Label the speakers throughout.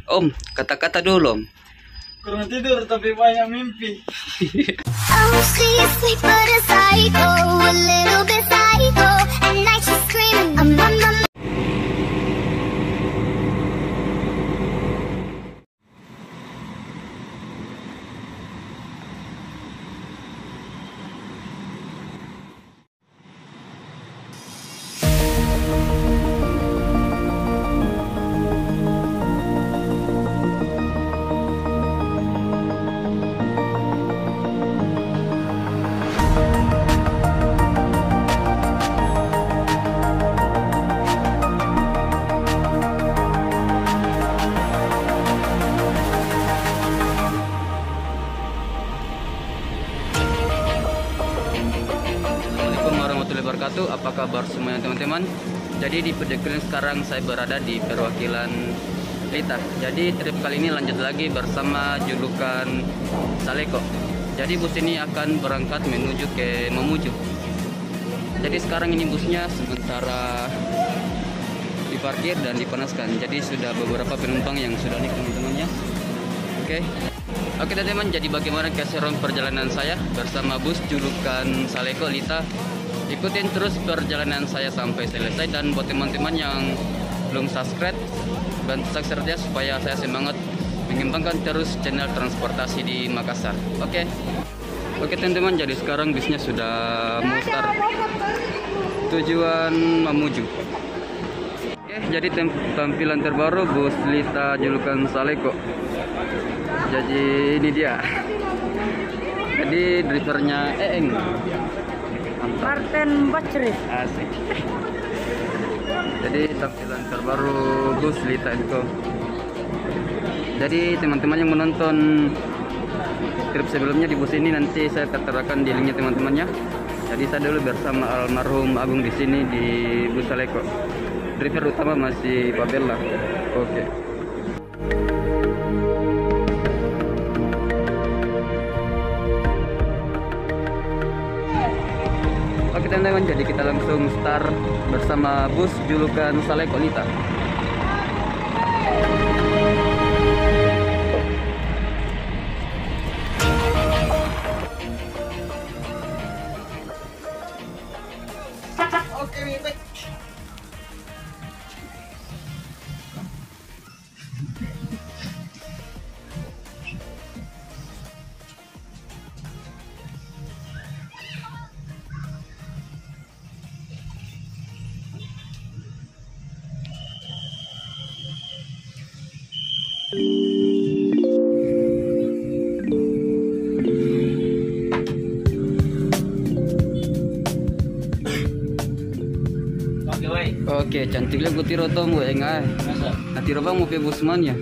Speaker 1: Om, kata-kata dulu Om.
Speaker 2: Kurang tidur tapi banyak mimpi.
Speaker 3: Oh, she's sweet but a psycho, a little bit psycho. At night she's screaming, I'm on my
Speaker 1: wabarakatuh. Apa kabar semuanya teman-teman? Jadi di video sekarang saya berada di perwakilan Lita. Jadi trip kali ini lanjut lagi bersama julukan Saleko. Jadi bus ini akan berangkat menuju ke Mamuju. Jadi sekarang ini busnya sementara diparkir dan dipanaskan. Jadi sudah beberapa penumpang yang sudah naik teman-temannya. Oke teman-teman, jadi bagaimana keseruan perjalanan saya bersama bus julukan Saleko Lita? Ikutin terus perjalanan saya sampai selesai, dan buat teman-teman yang belum subscribe, bantu subscribe supaya saya semangat mengembangkan terus channel transportasi di Makassar. Oke teman-teman, jadi sekarang busnya sudah mau start tujuan Mamuju. Jadi tampilan terbaru bus Lita julukan Saleko. Jadi ini dia. Jadi drivernya Eeng.
Speaker 4: Martin Bacri.
Speaker 1: Asik. Jadi tampilan terbaru bus Lita itu. Jadi teman-teman yang menonton trip sebelumnya di bus ini, nanti saya terterakan di linknya teman-temannya. Jadi saya dulu bersama almarhum Agung di sini di bus Saleko. Driver utama masih Pak Bella. Oke teman-teman, jadi kita langsung start bersama bus julukan Saleko Lita. Oke, cantiknya gue tiro tom gue enggak. Nanti bang mau ke busman ya.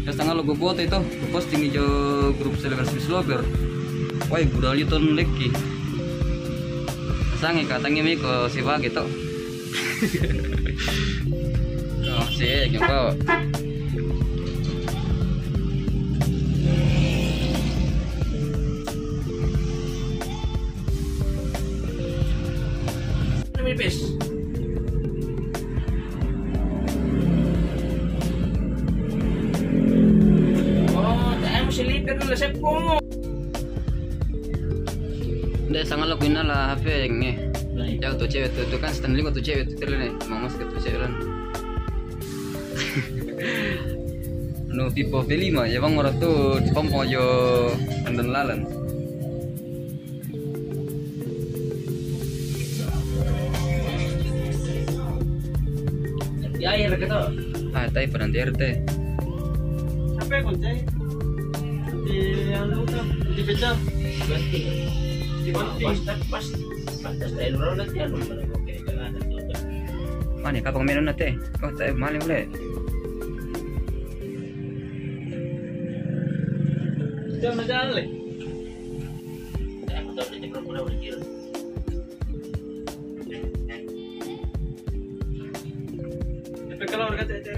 Speaker 1: Terus tanggal logo foto itu posting di grup selebrasi slover. Wah, budal itu leki. Sange katanya mi ko siapa gitu. Oh, sih nyoba.
Speaker 2: Nipis.
Speaker 1: Nggak sangat lo guna lah HP ini. Jauh tuh cewek tuh kan Stanley kok tuh cewek tuh terus nih mau masuk ke tuh cewek kan. No tipo P5 ya bang, orang tuh pompo yo andan lalan.
Speaker 2: Di air gitu.
Speaker 1: Ah, tapi pada RT.
Speaker 2: Apa kunci? Di anu kan di pecah. Di pas dari luar nanti anu oke jangan ada tuh.
Speaker 1: Mana kapang menon nate? Oh, tapi maling boleh.
Speaker 2: Jangan jalan le. Aku tahu dia pura-pura berkira. Tapi kalau berkata aja.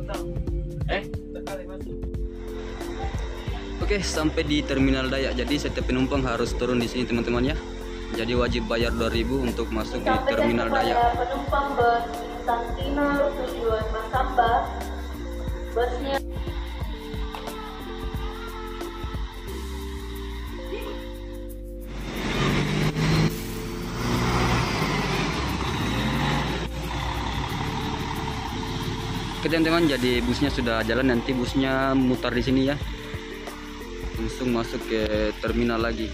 Speaker 2: Tahu. Sekali masuk.
Speaker 1: Oke, sampai di Terminal Dayak. Jadi setiap penumpang harus turun di sini teman-teman ya. Jadi wajib bayar 2.000 untuk masuk di Terminal Dayak.
Speaker 4: Penumpang bus Santinal tujuan Masamba, busnya
Speaker 1: Oke teman-teman, jadi busnya sudah jalan, nanti busnya mutar di sini ya. Langsung masuk ke terminal lagi.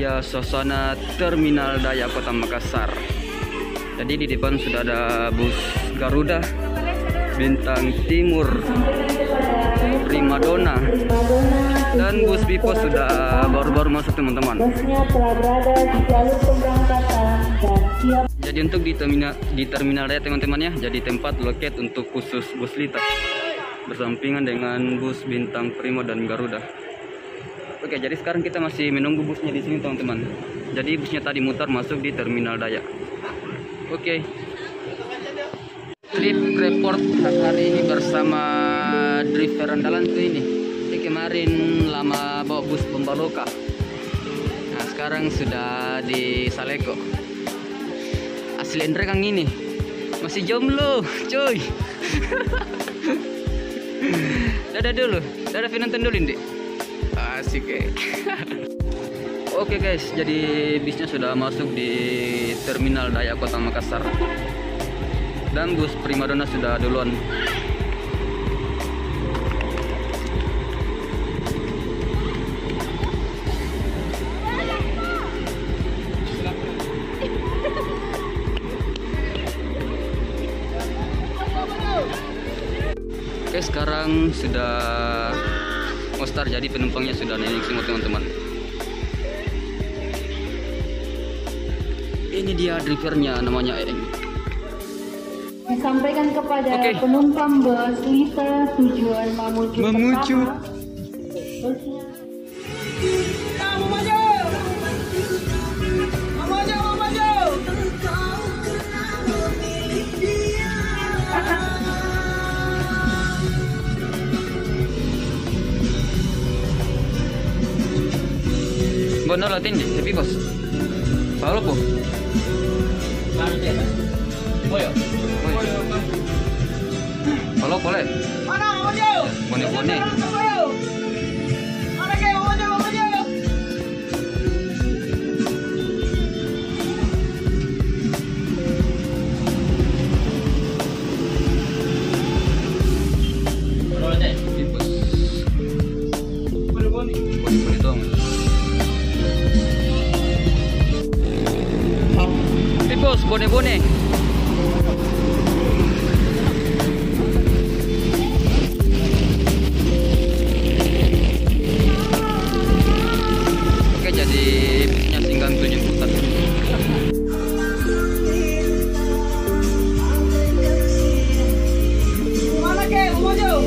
Speaker 1: Ya, suasana Terminal Dayak Kota Makassar. Jadi di depan sudah ada bus Garuda, Bintang Timur, Primadona, dan bus Pipo sudah baru-baru masuk teman-teman.
Speaker 4: busnya telah berada di jalur pemberangkatan dan siap.
Speaker 1: Jadi untuk di terminal Dayak teman-teman ya, jadi tempat loket untuk khusus bus Lita bersampingan dengan bus Bintang Primo dan Garuda. Oke, jadi sekarang kita masih menunggu busnya di sini teman-teman. Jadi busnya tadi mutar masuk di Terminal Dayak. Oke. Trip report hari ini bersama driver andalan tuh ini. Jadi kemarin lama bawa bus Pembaloka. Nah, sekarang sudah di Saleko. Asli Andre Kang ini masih jomblo, cuy. Dadah dulu, dadah penonton dulu Dik. Asik ya. Oke guys, jadi bisnya sudah masuk di Terminal Dayak Kota Makassar. Dan bus Primadona sudah duluan. Oke, sekarang sudah mau start, jadi penumpangnya sudah naik semua teman-teman. Ini dia drivernya, namanya Eng.
Speaker 4: Disampaikan kepada penumpang bus Lita tujuan Mamuju pertama. Busnya
Speaker 1: Benar lah tinggi, tapi bos. Halo po. Halo boleh.
Speaker 2: Mana Mamajo?
Speaker 1: Bone-bone.
Speaker 2: Mana kayak Mamajo?
Speaker 1: Bone-bone dong. Bos, bone-bone. Oke, jadi bisnya tinggal penjemputan.
Speaker 2: Mana kayak Mamajo?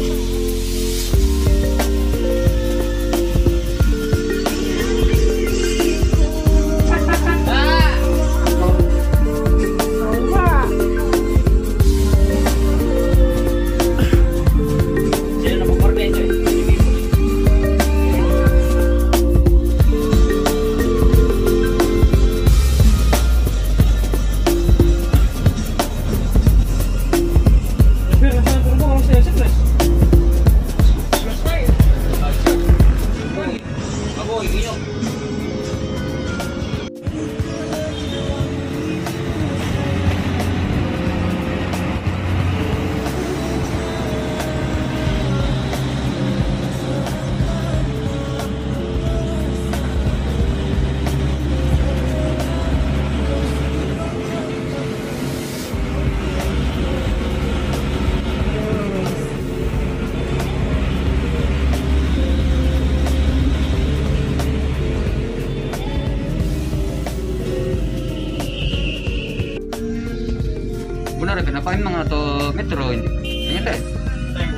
Speaker 1: Benar, kenapa emang atau metro ini? Ternyata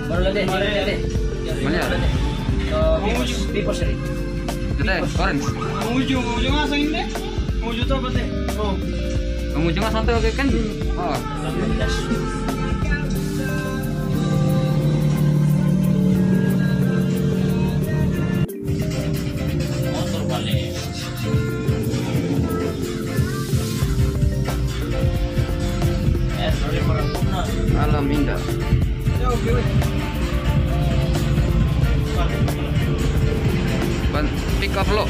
Speaker 2: Baru lagi.
Speaker 1: mana ada?
Speaker 2: Pipos ini.
Speaker 1: Tete, orange.
Speaker 2: Mamajo ngasang ini? Mamajo tuh apa teh? Oh.
Speaker 1: Kamu cuma santai oke kan? Oh. kontraflow.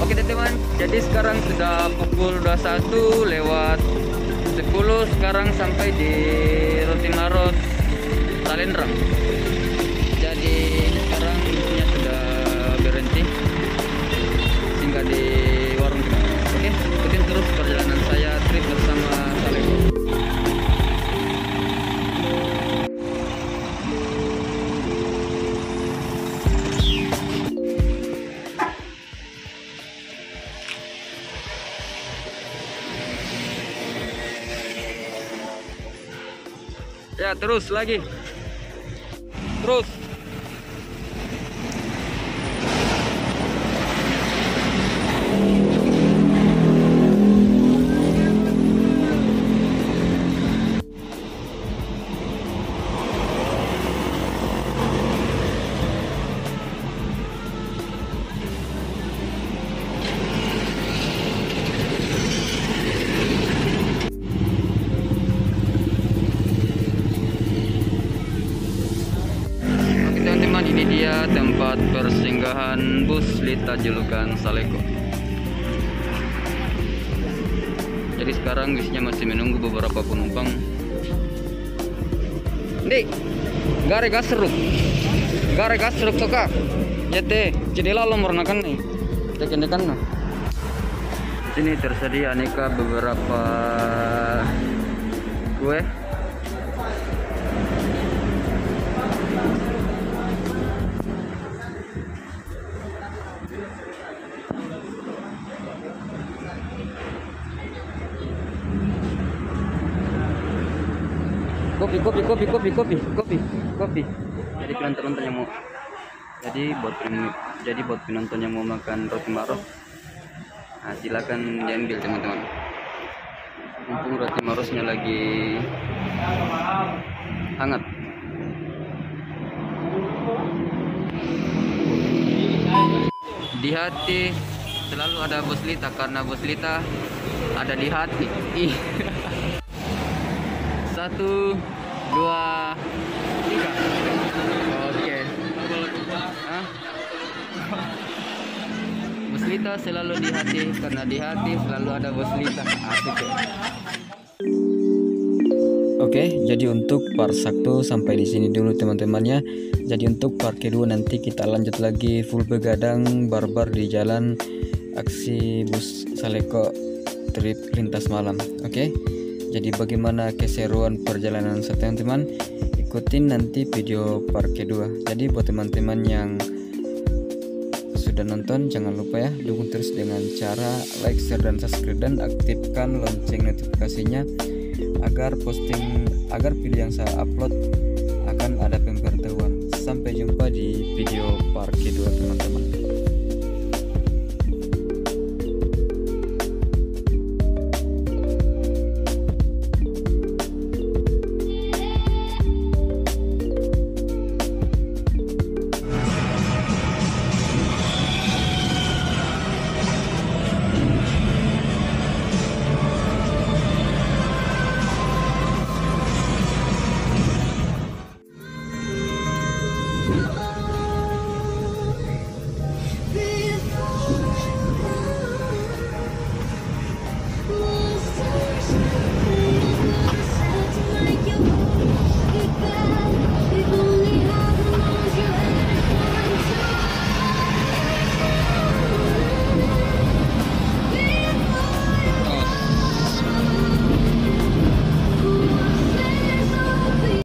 Speaker 1: Oke teman-teman, jadi sekarang sudah pukul 21:10. Sekarang sampai di Rotimaros Salendrang. Jadi sekarang busnya sudah berhenti singgah di warung kita. Oke, ikutin terus perjalanan saya trip bersama Saleko. Ya, terus lagi. Terus. Ini dia tempat persinggahan bus Lita julukan Saleko. Jadi sekarang busnya masih menunggu beberapa penumpang. Dik, gare gasruk toka. Jete, jadi lalu meranakan nih. Tekan-tekan. Sini tersedia aneka beberapa kue. Kopi. Jadi penonton yang mau buat penonton yang mau makan roti marok, nah, silakan diambil teman-teman. Mumpung roti marosnya lagi hangat. Di hati selalu ada bos Lita, karena bos Lita ada di hati. 1, 2, 3. Oke. Hah? Bos Lita selalu di hati, karena di hati selalu ada Bos Lita. Asik ya. Oke, jadi untuk part 1 sampai di sini dulu teman-temannya. Jadi untuk part kedua nanti kita lanjut lagi full begadang barbar di jalan aksi bus Saleko trip lintas malam. Oke. Jadi bagaimana keseruan perjalanan saya teman-teman? Ikutin nanti video part kedua. Jadi buat teman-teman yang sudah nonton jangan lupa ya dukung terus dengan cara like, share dan subscribe dan aktifkan lonceng notifikasinya agar video yang saya upload akan ada pemberitahuan. Sampai jumpa di video